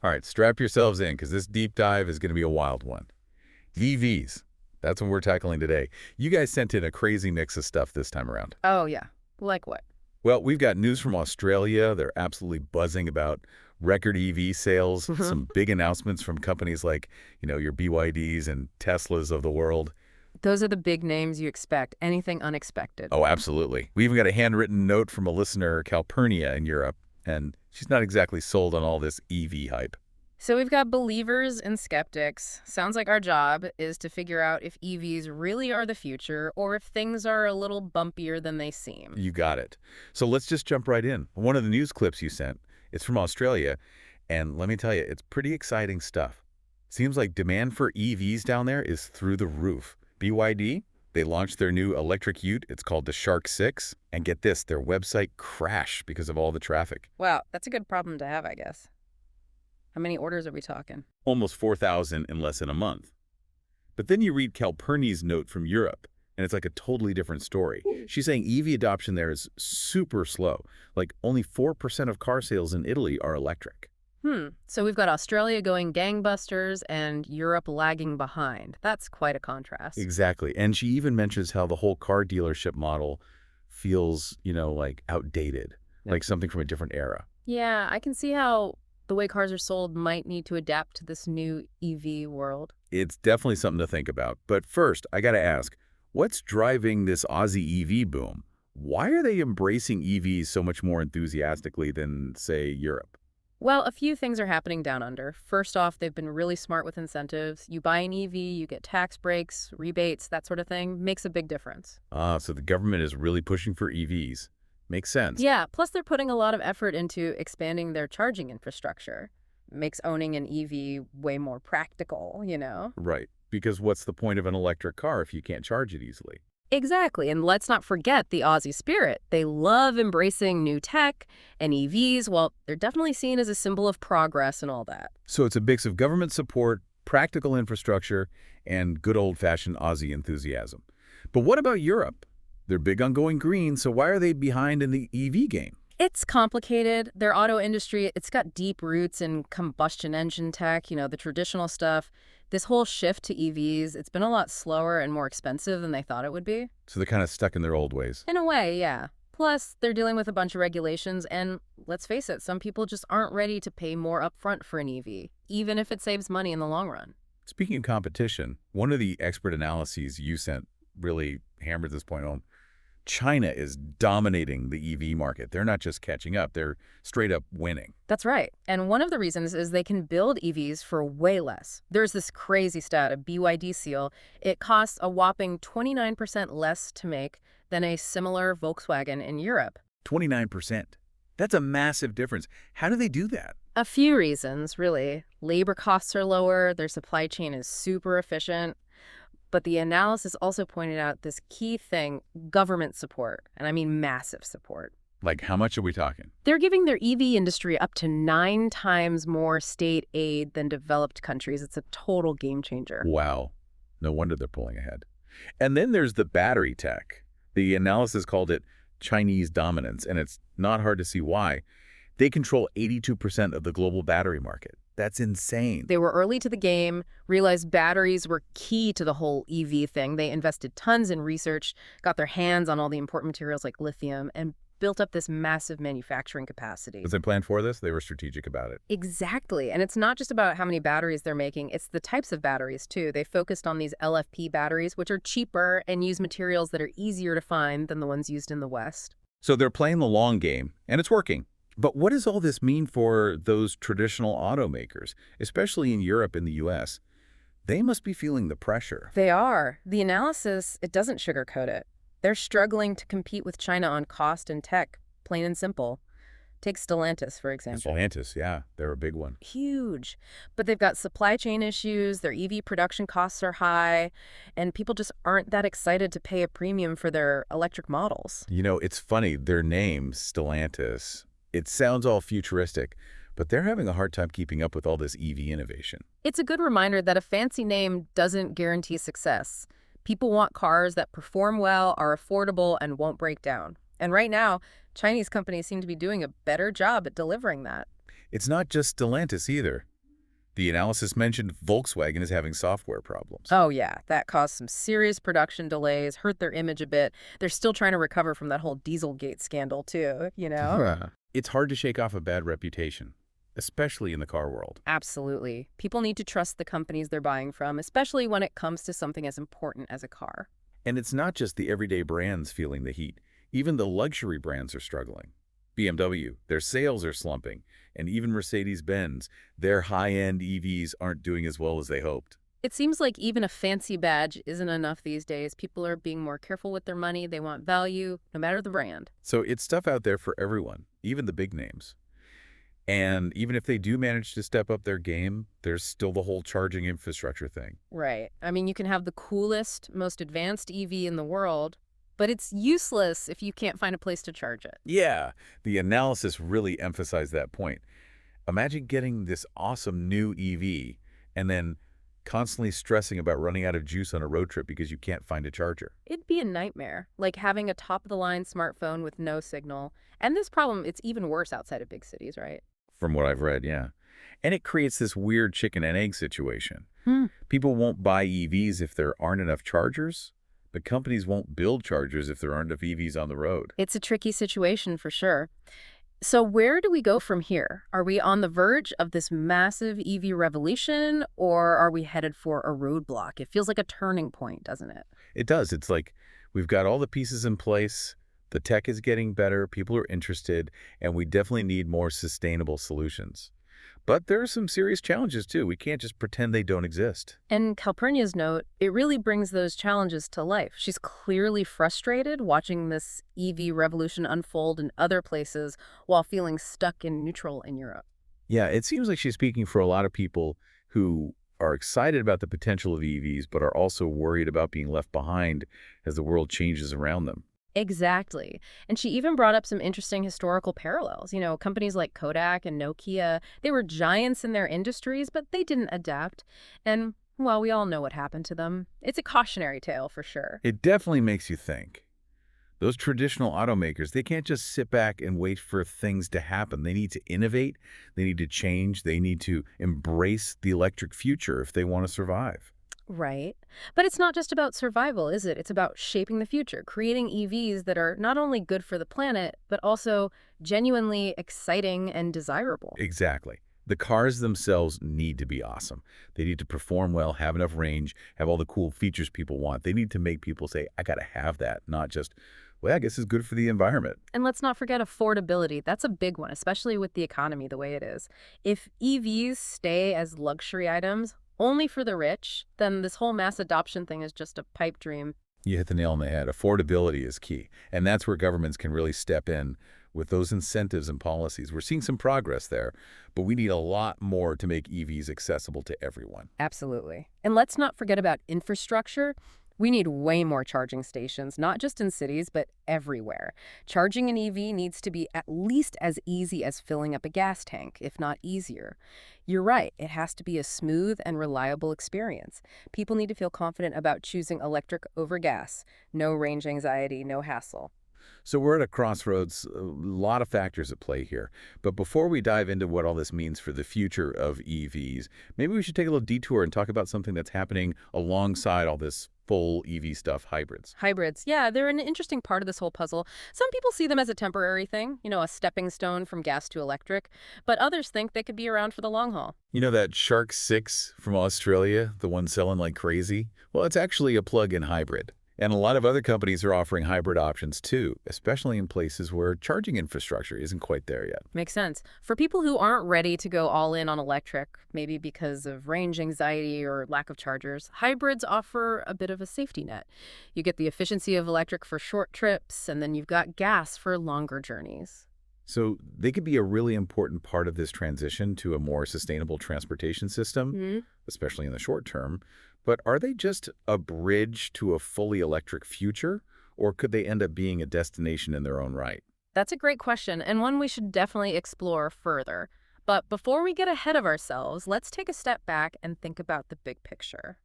All right, strap yourselves in because this deep dive is going to be a wild one. EVs. That's what we're tackling today. You guys sent in a crazy mix of stuff this time around. Oh, yeah. Like what? Well, we've got news from Australia. They're absolutely buzzing about record EV sales, some big announcements from companies like, your BYDs and Teslas of the world. Those are the big names you expect. Anything unexpected. Oh, absolutely. We even got a handwritten note from a listener, Calpurnia, in Europe, and she's not exactly sold on all this EV hype. So we've got believers and skeptics. Sounds like our job is to figure out if EVs really are the future or if things are a little bumpier than they seem. You got it. So let's just jump right in. One of the news clips you sent, it's from Australia, and let me tell you, it's pretty exciting stuff. Seems like demand for EVs down there is through the roof. BYD, they launched their new electric ute. It's called the Shark 6. And get this, their website crashed because of all the traffic. Wow, that's a good problem to have, I guess. How many orders are we talking? Almost 4,000 in less than a month. But then you read Calpurni's note from Europe, and it's like a totally different story. She's saying EV adoption there is super slow. Like only 4% of car sales in Italy are electric. So we've got Australia going gangbusters and Europe lagging behind. That's quite a contrast. Exactly. And she even mentions how the whole car dealership model feels, like outdated, like something from a different era. Yeah, I can see how the way cars are sold might need to adapt to this new EV world. It's definitely something to think about. But first, I got to ask, what's driving this Aussie EV boom? Why are they embracing EVs so much more enthusiastically than, say, Europe? Well, a few things are happening down under. First off, they've been really smart with incentives. You buy an EV, you get tax breaks, rebates, that sort of thing. Makes a big difference. So the government is really pushing for EVs. Makes sense. Yeah, plus they're putting a lot of effort into expanding their charging infrastructure. Makes owning an EV way more practical. Right. Because what's the point of an electric car if you can't charge it easily? Exactly, and let's not forget the Aussie spirit. They love embracing new tech, and EVs, well, they're definitely seen as a symbol of progress and all that. So it's a mix of government support, practical infrastructure, and good old-fashioned Aussie enthusiasm. But what about Europe? They're big on going green, so why are they behind in the EV game? It's complicated. Their auto industry, it's got deep roots in combustion engine tech, the traditional stuff. This whole shift to EVs, it's been a lot slower and more expensive than they thought it would be. So they're kind of stuck in their old ways. In a way, yeah. Plus, they're dealing with a bunch of regulations, and let's face it, some people just aren't ready to pay more upfront for an EV, even if it saves money in the long run. Speaking of competition, one of the expert analyses you sent really hammered this point home. China is dominating the EV market. They're not just catching up, they're straight up winning. That's right. And one of the reasons is they can build EVs for way less. There's this crazy stat, a BYD seal. It costs a whopping 29% less to make than a similar Volkswagen in Europe. 29%. That's a massive difference. How do they do that? A few reasons, really. Labor costs are lower, their supply chain is super efficient. But the analysis also pointed out this key thing, government support. And I mean massive support. Like, how much are we talking? They're giving their EV industry up to 9 times more state aid than developed countries. It's a total game changer. Wow. No wonder they're pulling ahead. And then there's the battery tech. The analysis called it Chinese dominance, and it's not hard to see why. They control 82% of the global battery market. That's insane. They were early to the game, realized batteries were key to the whole EV thing. They invested tons in research, got their hands on all the important materials like lithium, and built up this massive manufacturing capacity. As they planned for this, they were strategic about it. Exactly. And it's not just about how many batteries they're making, it's the types of batteries, too. They focused on these LFP batteries, which are cheaper and use materials that are easier to find than the ones used in the West. So they're playing the long game, and it's working. But what does all this mean for those traditional automakers, especially in Europe and the US? They must be feeling the pressure. They are. The analysis, it doesn't sugarcoat it. They're struggling to compete with China on cost and tech, plain and simple. Take Stellantis, for example. Stellantis, yeah, they're a big one. Huge. But they've got supply chain issues, their EV production costs are high, and people just aren't that excited to pay a premium for their electric models. It's funny, their name, Stellantis, it sounds all futuristic, but they're having a hard time keeping up with all this EV innovation. It's a good reminder that a fancy name doesn't guarantee success. People want cars that perform well, are affordable, and won't break down. And right now, Chinese companies seem to be doing a better job at delivering that. It's not just Stellantis either. The analysis mentioned Volkswagen is having software problems. Oh, yeah, that caused some serious production delays, hurt their image a bit. They're still trying to recover from that whole Dieselgate scandal, too, you know? It's hard to shake off a bad reputation, especially in the car world. Absolutely. People need to trust the companies they're buying from, especially when it comes to something as important as a car. And it's not just the everyday brands feeling the heat. Even the luxury brands are struggling. BMW, their sales are slumping, and even Mercedes-Benz, their high-end EVs aren't doing as well as they hoped. It seems like even a fancy badge isn't enough these days. People are being more careful with their money. They want value, no matter the brand. So it's stuff out there for everyone, even the big names. And even if they do manage to step up their game, there's still the whole charging infrastructure thing. Right. I mean, you can have the coolest, most advanced EV in the world, but it's useless if you can't find a place to charge it. Yeah, the analysis really emphasized that point. Imagine getting this awesome new EV and then constantly stressing about running out of juice on a road trip because you can't find a charger. It'd be a nightmare, like having a top-of-the-line smartphone with no signal. And this problem, it's even worse outside of big cities, right? From what I've read, yeah. And it creates this weird chicken and egg situation. Hmm. People won't buy EVs if there aren't enough chargers, but companies won't build chargers if there aren't enough EVs on the road. It's a tricky situation for sure. So where do we go from here? Are we on the verge of this massive EV revolution, or are we headed for a roadblock? It feels like a turning point, doesn't it? It does. It's like we've got all the pieces in place, the tech is getting better, people are interested, and we definitely need more sustainable solutions. But there are some serious challenges, too. We can't just pretend they don't exist. And Calpurnia's note, it really brings those challenges to life. She's clearly frustrated watching this EV revolution unfold in other places while feeling stuck in neutral in Europe. Yeah, it seems like she's speaking for a lot of people who are excited about the potential of EVs, but are also worried about being left behind as the world changes around them. Exactly. And she even brought up some interesting historical parallels. You know, companies like Kodak and Nokia, they were giants in their industries, but they didn't adapt. And, well, we all know what happened to them. It's a cautionary tale for sure. It definitely makes you think. Those traditional automakers, they can't just sit back and wait for things to happen. They need to innovate, they need to change, they need to embrace the electric future if they want to survive. Right. But it's not just about survival, is it? It's about shaping the future, creating EVs that are not only good for the planet, but also genuinely exciting and desirable. Exactly. The cars themselves need to be awesome. They need to perform well, have enough range, have all the cool features people want. They need to make people say, I got to have that, not just, well, I guess it's good for the environment. And let's not forget affordability. That's a big one, especially with the economy the way it is. If EVs stay as luxury items only for the rich, then this whole mass adoption thing is just a pipe dream. You hit the nail on the head. Affordability is key. And that's where governments can really step in with those incentives and policies. We're seeing some progress there, but we need a lot more to make EVs accessible to everyone. Absolutely. And let's not forget about infrastructure. We need way more charging stations, not just in cities, but everywhere. Charging an EV needs to be at least as easy as filling up a gas tank, if not easier. You're right, it has to be a smooth and reliable experience. People need to feel confident about choosing electric over gas. No range anxiety, no hassle. So we're at a crossroads, a lot of factors at play here. But before we dive into what all this means for the future of EVs, maybe we should take a little detour and talk about something that's happening alongside all this full EV stuff, hybrids. Hybrids, yeah, they're an interesting part of this whole puzzle. Some people see them as a temporary thing, you know, a stepping stone from gas to electric, but others think they could be around for the long haul. You know that Shark 6 from Australia, the one selling like crazy? Well, it's actually a plug-in hybrid. And a lot of other companies are offering hybrid options too, especially in places where charging infrastructure isn't quite there yet. Makes sense. For people who aren't ready to go all in on electric, maybe because of range anxiety or lack of chargers, hybrids offer a bit of a safety net. You get the efficiency of electric for short trips, and then you've got gas for longer journeys. So they could be a really important part of this transition to a more sustainable transportation system, Hmm. especially in the short term. But are they just a bridge to a fully electric future, or could they end up being a destination in their own right? That's a great question, and one we should definitely explore further. But before we get ahead of ourselves, let's take a step back and think about the big picture.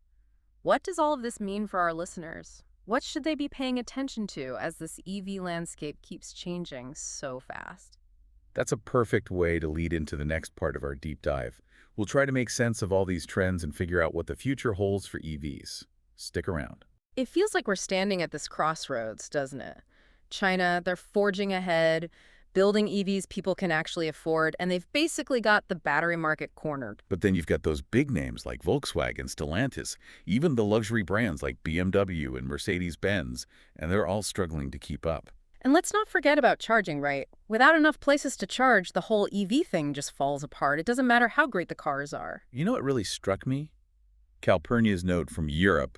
What does all of this mean for our listeners? What should they be paying attention to as this EV landscape keeps changing so fast? That's a perfect way to lead into the next part of our deep dive. We'll try to make sense of all these trends and figure out what the future holds for EVs. Stick around. It feels like we're standing at this crossroads, doesn't it? China, they're forging ahead, building EVs people can actually afford, and they've basically got the battery market cornered. But then you've got those big names like Volkswagen, Stellantis, even the luxury brands like BMW and Mercedes-Benz, and they're all struggling to keep up. And let's not forget about charging, right? Without enough places to charge, the whole EV thing just falls apart. It doesn't matter how great the cars are. You know what really struck me? Calpurnia's note from Europe.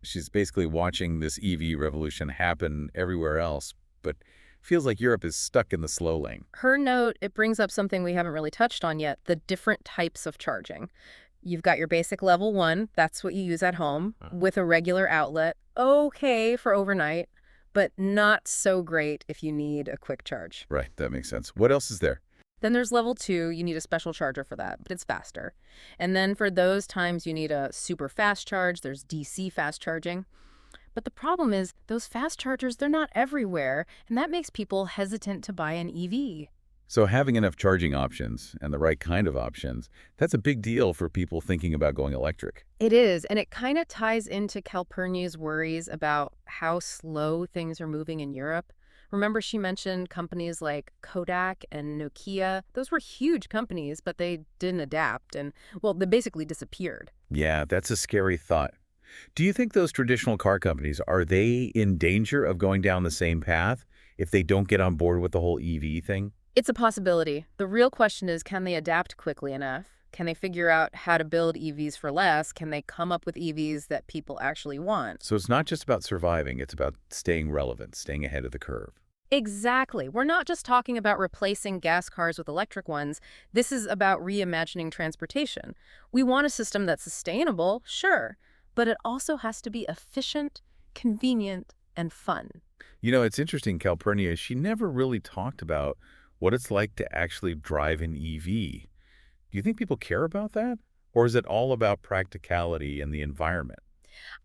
She's basically watching this EV revolution happen everywhere else, but feels like Europe is stuck in the slow lane. Her note, it brings up something we haven't really touched on yet, the different types of charging. You've got your basic level 1, that's what you use at home, with a regular outlet. Okay for overnight, but not so great if you need a quick charge. Right, that makes sense. What else is there? Then there's level 2, you need a special charger for that, but it's faster. And then for those times you need a super fast charge, there's DC fast charging. But the problem is, those fast chargers, they're not everywhere, and that makes people hesitant to buy an EV. So having enough charging options and the right kind of options, that's a big deal for people thinking about going electric. It is, and it kind of ties into Calpurnia's worries about how slow things are moving in Europe. Remember she mentioned companies like Kodak and Nokia? Those were huge companies, but they didn't adapt, and, well, they basically disappeared. Yeah, that's a scary thought. Do you think those traditional car companies, are they in danger of going down the same path if they don't get on board with the whole EV thing? It's a possibility. The real question is, can they adapt quickly enough? Can they figure out how to build EVs for less? Can they come up with EVs that people actually want? So it's not just about surviving, it's about staying relevant, staying ahead of the curve. Exactly. We're not just talking about replacing gas cars with electric ones. This is about reimagining transportation. We want a system that's sustainable, sure, but it also has to be efficient, convenient, and fun. You know, it's interesting, Calpurnia, she never really talked about what it's like to actually drive an EV. Do you think people care about that? Or is it all about practicality and the environment?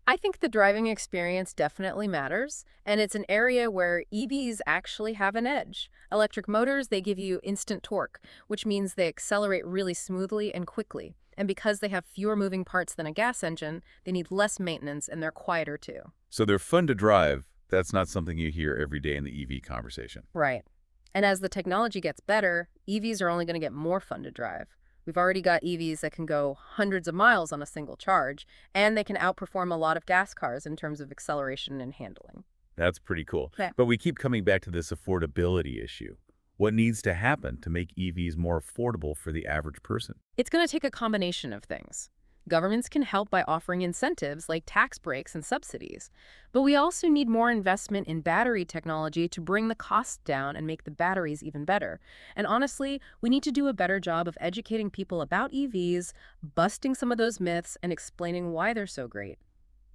I think the driving experience definitely matters, and it's an area where EVs actually have an edge. Electric motors, they give you instant torque, which means they accelerate really smoothly and quickly. And because they have fewer moving parts than a gas engine, they need less maintenance and they're quieter too. So they're fun to drive. That's not something you hear every day in the EV conversation. Right. And as the technology gets better, EVs are only going to get more fun to drive. We've already got EVs that can go hundreds of miles on a single charge, and they can outperform a lot of gas cars in terms of acceleration and handling. That's pretty cool. Yeah. But we keep coming back to this affordability issue. What needs to happen to make EVs more affordable for the average person? It's going to take a combination of things. Governments can help by offering incentives like tax breaks and subsidies. But we also need more investment in battery technology to bring the cost down and make the batteries even better. And honestly, we need to do a better job of educating people about EVs, busting some of those myths, and explaining why they're so great.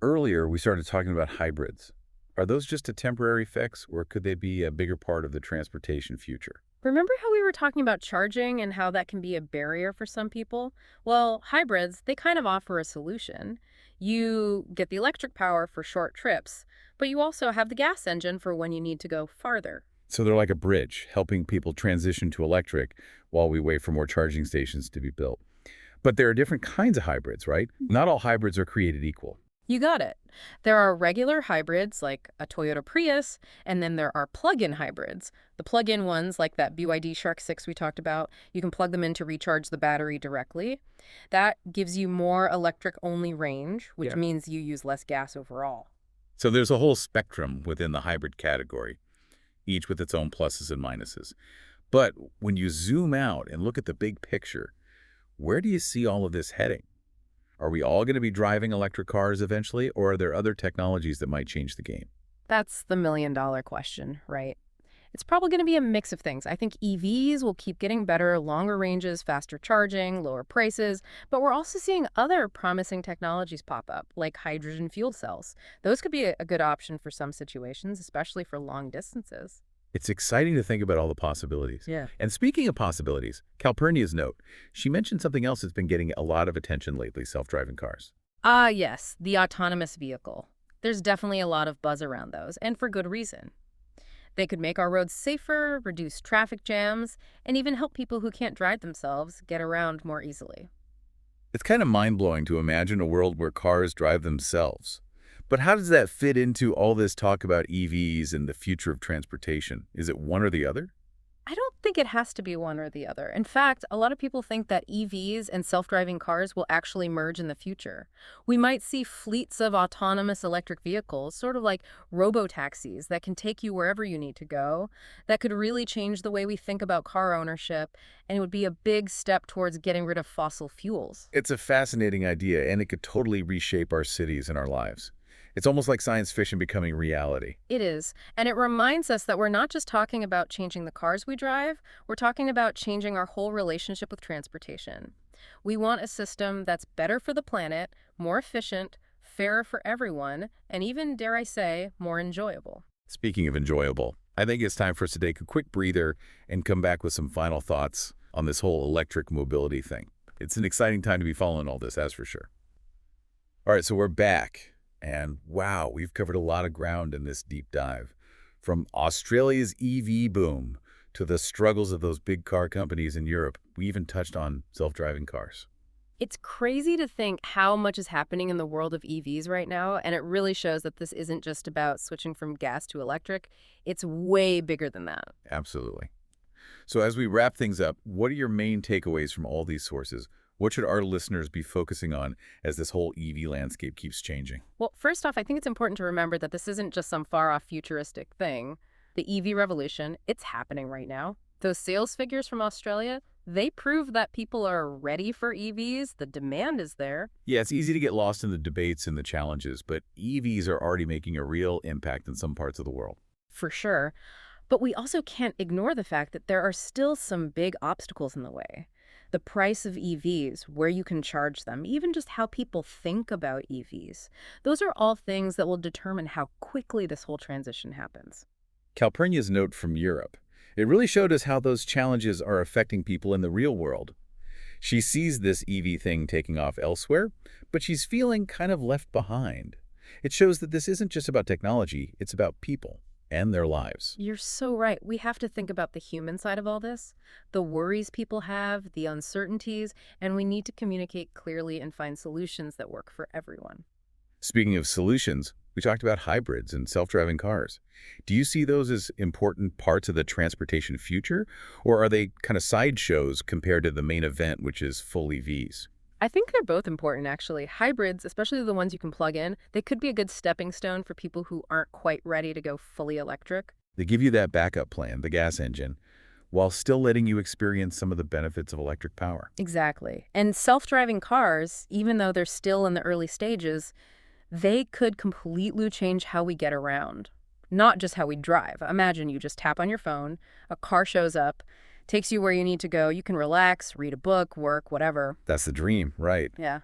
Earlier, we started talking about hybrids. Are those just a temporary fix, or could they be a bigger part of the transportation future? Remember how we were talking about charging and how that can be a barrier for some people? Well, hybrids, they kind of offer a solution. You get the electric power for short trips, but you also have the gas engine for when you need to go farther. So they're like a bridge, helping people transition to electric while we wait for more charging stations to be built. But there are different kinds of hybrids, right? Not all hybrids are created equal. You got it. There are regular hybrids like a Toyota Prius, and then there are plug-in hybrids. The plug-in ones like that BYD Shark 6 we talked about, you can plug them in to recharge the battery directly. That gives you more electric-only range, which means you use less gas overall. So there's a whole spectrum within the hybrid category, each with its own pluses and minuses. But when you zoom out and look at the big picture, where do you see all of this heading? Are we all going to be driving electric cars eventually, or are there other technologies that might change the game? That's the million-dollar question, right? It's probably going to be a mix of things. I think EVs will keep getting better, longer ranges, faster charging, lower prices, but we're also seeing other promising technologies pop up, like hydrogen fuel cells. Those could be a good option for some situations, especially for long distances. It's exciting to think about all the possibilities. Yeah. And speaking of possibilities, Calpurnia's note, she mentioned something else that's been getting a lot of attention lately, self-driving cars. Ah, yes, the autonomous vehicle. There's definitely a lot of buzz around those, and for good reason. They could make our roads safer, reduce traffic jams, and even help people who can't drive themselves get around more easily. It's kind of mind-blowing to imagine a world where cars drive themselves. But how does that fit into all this talk about EVs and the future of transportation? Is it one or the other? I don't think it has to be one or the other. In fact, a lot of people think that EVs and self-driving cars will actually merge in the future. We might see fleets of autonomous electric vehicles, sort of like robo-taxis that can take you wherever you need to go. That could really change the way we think about car ownership, and it would be a big step towards getting rid of fossil fuels. It's a fascinating idea, and it could totally reshape our cities and our lives. It's almost like science fiction becoming reality. It is. And it reminds us that we're not just talking about changing the cars we drive, we're talking about changing our whole relationship with transportation. We want a system that's better for the planet, more efficient, fairer for everyone, and even, dare I say, more enjoyable. Speaking of enjoyable, I think it's time for us to take a quick breather and come back with some final thoughts on this whole electric mobility thing. It's an exciting time to be following all this, that's for sure. All right, so we're back. And wow, we've covered a lot of ground in this deep dive. From Australia's EV boom to the struggles of those big car companies in Europe, we even touched on self-driving cars. It's crazy to think how much is happening in the world of EVs right now, and it really shows that this isn't just about switching from gas to electric. It's way bigger than that. Absolutely. So as we wrap things up, what are your main takeaways from all these sources? What should our listeners be focusing on as this whole EV landscape keeps changing? Well, first off, I think it's important to remember that this isn't just some far-off futuristic thing. The EV revolution, it's happening right now. Those sales figures from Australia, they prove that people are ready for EVs. The demand is there. Yeah, it's easy to get lost in the debates and the challenges, but EVs are already making a real impact in some parts of the world. For sure. But we also can't ignore the fact that there are still some big obstacles in the way. The price of EVs, where you can charge them, even just how people think about EVs. Those are all things that will determine how quickly this whole transition happens. Calpurnia's note from Europe. It really showed us how those challenges are affecting people in the real world. She sees this EV thing taking off elsewhere, but she's feeling kind of left behind. It shows that this isn't just about technology, it's about people and their lives. You're so right. We have to think about the human side of all this, the worries people have, the uncertainties, and we need to communicate clearly and find solutions that work for everyone. Speaking of solutions, we talked about hybrids and self-driving cars. Do you see those as important parts of the transportation future, or are they kind of sideshows compared to the main event, which is full EVs? I think they're both important, actually. Hybrids, especially the ones you can plug in, they could be a good stepping stone for people who aren't quite ready to go fully electric. They give you that backup plan, the gas engine, while still letting you experience some of the benefits of electric power. Exactly. And self-driving cars, even though they're still in the early stages, they could completely change how we get around, not just how we drive. Imagine you just tap on your phone, a car shows up, takes you where you need to go. You can relax, read a book, work, whatever. That's the dream, right? Yeah.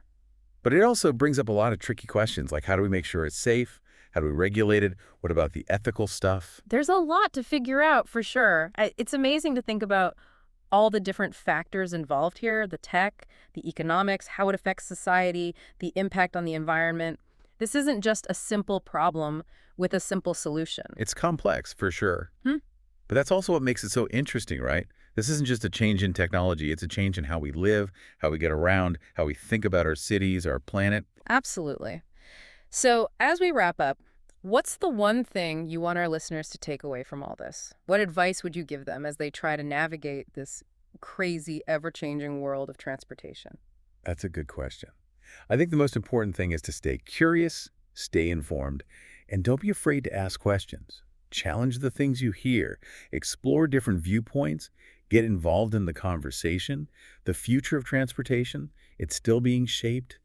But it also brings up a lot of tricky questions, like how do we make sure it's safe? How do we regulate it? What about the ethical stuff? There's a lot to figure out for sure. It's amazing to think about all the different factors involved here, the tech, the economics, how it affects society, the impact on the environment. This isn't just a simple problem with a simple solution. It's complex, for sure. Hmm? But that's also what makes it so interesting, right? This isn't just a change in technology. It's a change in how we live, how we get around, how we think about our cities, our planet. Absolutely. So as we wrap up, what's the one thing you want our listeners to take away from all this? What advice would you give them as they try to navigate this crazy, ever-changing world of transportation? That's a good question. I think the most important thing is to stay curious, stay informed, and don't be afraid to ask questions. Challenge the things you hear, explore different viewpoints, get involved in the conversation. The future of transportation, it's still being shaped,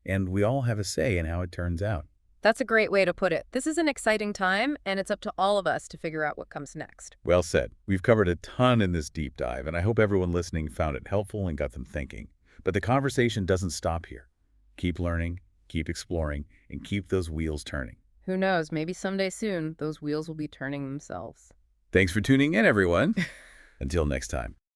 and we all have a say in how it turns out. That's a great way to put it. This is an exciting time, and it's up to all of us to figure out what comes next. Well said. We've covered a ton in this deep dive, and I hope everyone listening found it helpful and got them thinking. But the conversation doesn't stop here. Keep learning, keep exploring, and keep those wheels turning. Who knows, maybe someday soon, those wheels will be turning themselves. Thanks for tuning in, everyone. Until next time.